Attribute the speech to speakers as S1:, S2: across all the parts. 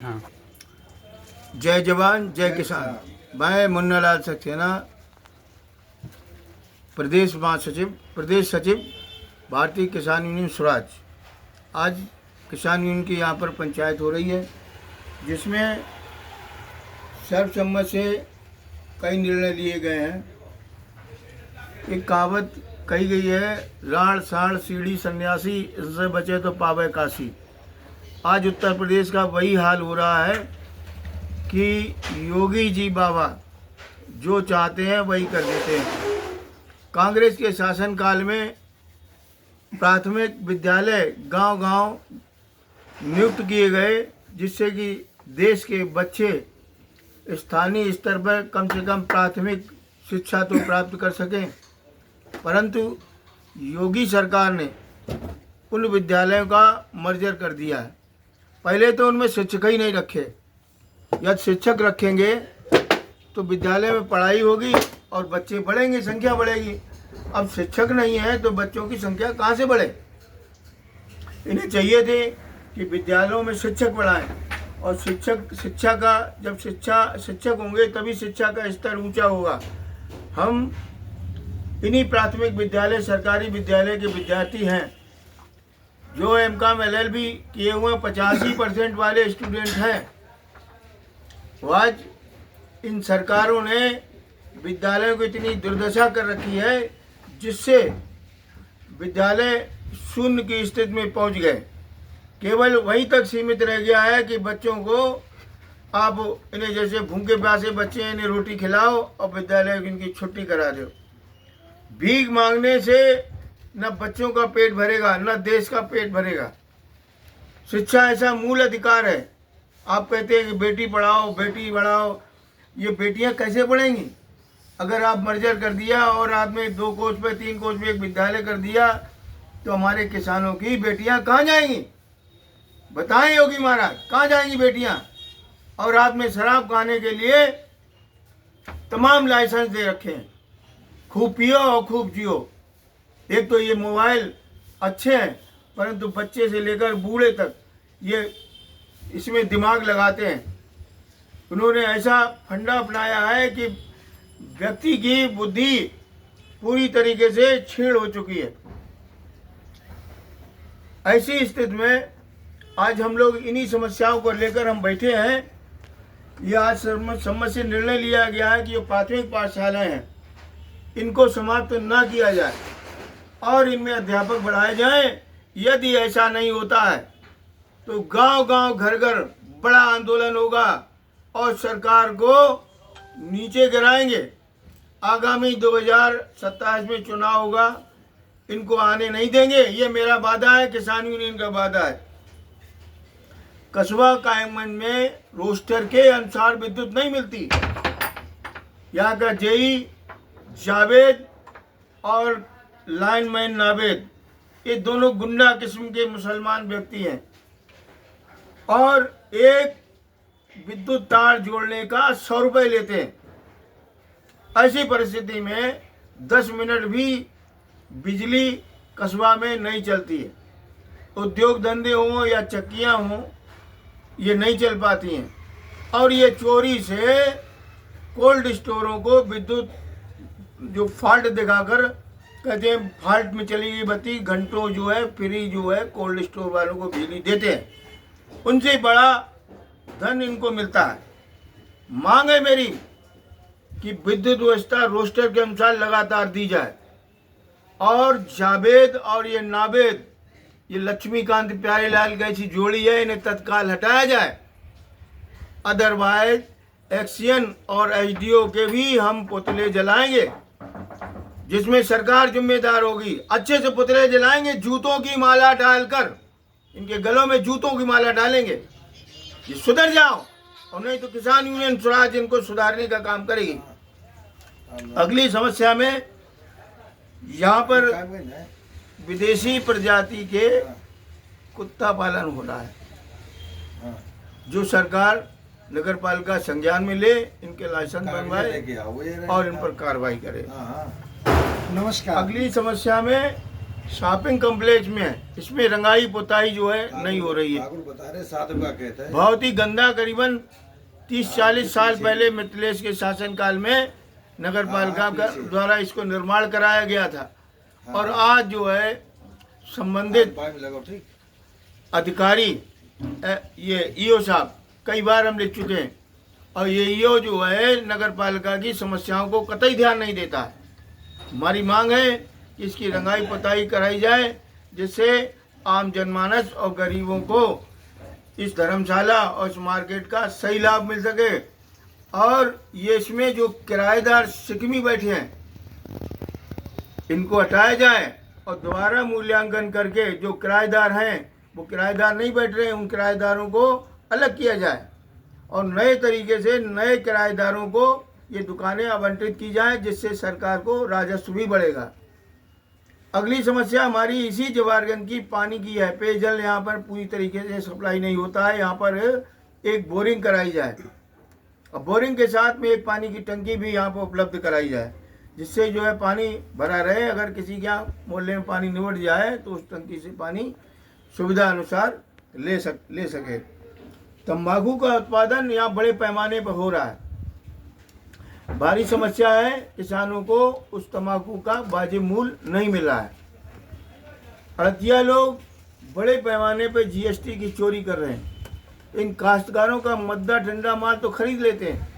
S1: हाँ।
S2: जय जवान जय किसान। मैं मुन्ना लाल सक्सेना, प्रदेश महासचिव, प्रदेश सचिव, भारतीय किसान यूनियन स्वराज। आज किसान यूनियन की यहाँ पर पंचायत हो रही है, जिसमें सर्वसम्मत से कई निर्णय लिए गए हैं। एक कहावत कही गई है, राण साण सीढ़ी सन्यासी, इससे बचे तो पावे काशी। आज उत्तर प्रदेश का वही हाल हो रहा है कि योगी जी बाबा जो चाहते हैं वही कर देते हैं। कांग्रेस के शासनकाल में प्राथमिक विद्यालय गांव-गांव नियुक्त किए गए, जिससे कि देश के बच्चे स्थानीय स्तर पर कम से कम प्राथमिक शिक्षा तो प्राप्त कर सकें। परंतु योगी सरकार ने उन विद्यालयों का मर्जर कर दिया है। पहले तो उनमें शिक्षक ही नहीं रखे। यदि शिक्षक रखेंगे तो विद्यालय में पढ़ाई होगी और बच्चे बढ़ेंगे, संख्या बढ़ेगी। अब शिक्षक नहीं है तो बच्चों की संख्या कहाँ से बढ़े। इन्हें चाहिए थे कि विद्यालयों में शिक्षक बढ़ाएं, और शिक्षा का जब शिक्षक होंगे तभी शिक्षा का स्तर ऊंचा होगा। हम इन्हीं प्राथमिक विद्यालय, सरकारी विद्यालय के विद्यार्थी हैं जो एमकॉम LLB किए हुए 85% वाले स्टूडेंट हैं। आज इन सरकारों ने विद्यालयों को इतनी दुर्दशा कर रखी है, जिससे विद्यालय शून्य की स्थिति में पहुंच गए। केवल वहीं तक सीमित रह गया है कि बच्चों को आप इन्हें, जैसे भूखे प्यासे बच्चे हैं, इन्हें रोटी खिलाओ और विद्यालय की इनकी छुट्टी करा दो। भीख मांगने से न बच्चों का पेट भरेगा, न देश का पेट भरेगा। शिक्षा ऐसा मूल अधिकार है। आप कहते हैं कि बेटी पढ़ाओ बेटी बढ़ाओ, ये बेटियां कैसे पढ़ेंगी? अगर आप मर्जर कर दिया और आपने 2 कोच पे 3 कोच में एक विद्यालय कर दिया, तो हमारे किसानों की बेटियां कहाँ जाएंगी? बताएं योगी महाराज, कहाँ जाएंगी बेटियां? और रात में शराब खाने के लिए तमाम लाइसेंस दे रखे हैं। खूब पियो और खूब जियो। एक तो ये मोबाइल अच्छे हैं, परंतु बच्चे से लेकर बूढ़े तक ये इसमें दिमाग लगाते हैं। उन्होंने ऐसा फंडा अपनाया है कि व्यक्ति की बुद्धि पूरी तरीके से छीण हो चुकी है। ऐसी स्थिति में आज हम लोग इन्हीं समस्याओं को लेकर हम बैठे हैं। ये आज सर्वसम्मत से निर्णय लिया गया है कि जो प्राथमिक पाठशालाएं हैं, इनको समाप्त न किया जाए और इनमें अध्यापक बढ़ाए जाएं। यदि ऐसा नहीं होता है तो गांव-गांव, घर-घर बड़ा आंदोलन होगा और सरकार को नीचे गिराएंगे। आगामी 2027 में चुनाव होगा, इनको आने नहीं देंगे। ये मेरा वादा है, किसान यूनियन का वादा है। कस्बा कायमगंज में रोस्टर के अनुसार विद्युत नहीं मिलती। यहाँ का जेई जावेद और लाइनमैन नावेद, ये दोनों गुंडा किस्म के मुसलमान व्यक्ति हैं, और एक विद्युत तार जोड़ने का 100 रुपये लेते हैं। ऐसी परिस्थिति में 10 मिनट भी बिजली कस्बा में नहीं चलती है। उद्योग धंधे हों या चक्कियाँ हों, ये नहीं चल पाती हैं। और ये चोरी से कोल्ड स्टोरों को विद्युत जो फॉल्ट दिखाकर कहते हैं फॉल्ट में चली गई बत्ती, घंटों जो है फ्री जो है कोल्ड स्टोर वालों को बिजली देते हैं। उनसे बड़ा धन इनको मिलता है। मांग है मेरी कि विद्युत व्यवस्था रोस्टर के अनुसार लगातार दी जाए, और जावेद और ये नावेद, ये लक्ष्मीकांत प्यारेलाल जैसी जोड़ी है, इन्हें तत्काल हटाया जाए। अदरवाइज एक्सियन और SDO के भी हम पुतले जलाएंगे, जिसमें सरकार जिम्मेदार होगी। अच्छे से पुतले जलाएंगे, जूतों की माला डालकर, इनके गलों में जूतों की माला डालेंगे। ये सुधर जाओ, और नहीं तो किसान यूनियन स्वराज इनको सुधारने का काम करेगी। अगली समस्या में यहाँ पर विदेशी प्रजाति के कुत्ता पालन हो रहा है, जो सरकार नगर पालिका संज्ञान में ले, इनके लाइसेंस बनवाए और इन पर कार्रवाई करे।
S3: नमस्कार।
S2: अगली समस्या में शॉपिंग कॉम्प्लेक्स में है, इसमें रंगाई पुताई जो है नहीं हो रही है।
S1: बता रहे 7 रुपया कहते हैं।
S2: बहुत ही गंदा, करीबन 30-40 साल पहले मिथिलेश के शासनकाल में नगर पालिका का द्वारा इसको निर्माण कराया गया था। और आज जो है संबंधित अधिकारी ये ईओ साहब कई बार हम लिख चुके हैं, और ये ईओ जो है नगर पालिका की समस्याओं को कतई ध्यान नहीं देता है। हमारी मांग है कि इसकी रंगाई पुताई कराई जाए, जिससे आम जनमानस और गरीबों को इस धर्मशाला और इस मार्केट का सही लाभ मिल सके। और ये इसमें जो किराएदार सिकमी बैठे हैं इनको हटाया जाए और दोबारा मूल्यांकन करके जो किराएदार हैं वो किराएदार नहीं बैठ रहे हैं, उन किराएदारों को अलग किया जाए और नए तरीके से नए किराएदारों को ये दुकानें आवंटित की जाए, जिससे सरकार को राजस्व भी बढ़ेगा। अगली समस्या हमारी इसी जवाहरगंज की पानी की है। पेयजल यहाँ पर पूरी तरीके से सप्लाई नहीं होता है। यहाँ पर एक बोरिंग कराई जाए और बोरिंग के साथ में एक पानी की टंकी भी यहाँ पर उपलब्ध कराई जाए, जिससे जो है पानी भरा रहे। अगर किसी के यहाँ मोहल्ले में पानी निबट जाए तो उस टंकी से पानी सुविधा अनुसार ले सके। तंबाकू का उत्पादन यहाँ बड़े पैमाने पर हो रहा है। भारी समस्या है, किसानों को उस तंबाकू का वाजिब मूल्य नहीं मिल रहा है। अड़तिया लोग बड़े पैमाने पर जीएसटी की चोरी कर रहे हैं। इन काश्तकारों का मद्दा ठंडा माल तो खरीद लेते हैं,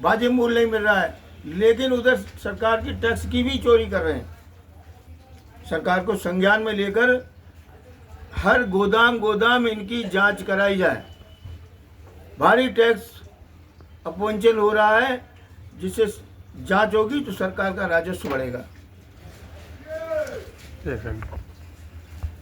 S2: वाजिब मूल्य नहीं मिल रहा है, लेकिन उधर सरकार की टैक्स की भी चोरी कर रहे हैं। सरकार को संज्ञान में लेकर हर गोदाम इनकी जांच कराई जाए। भारी टैक्स अपवंचन हो रहा है, जिससे जांच होगी तो सरकार का राजस्व बढ़ेगा।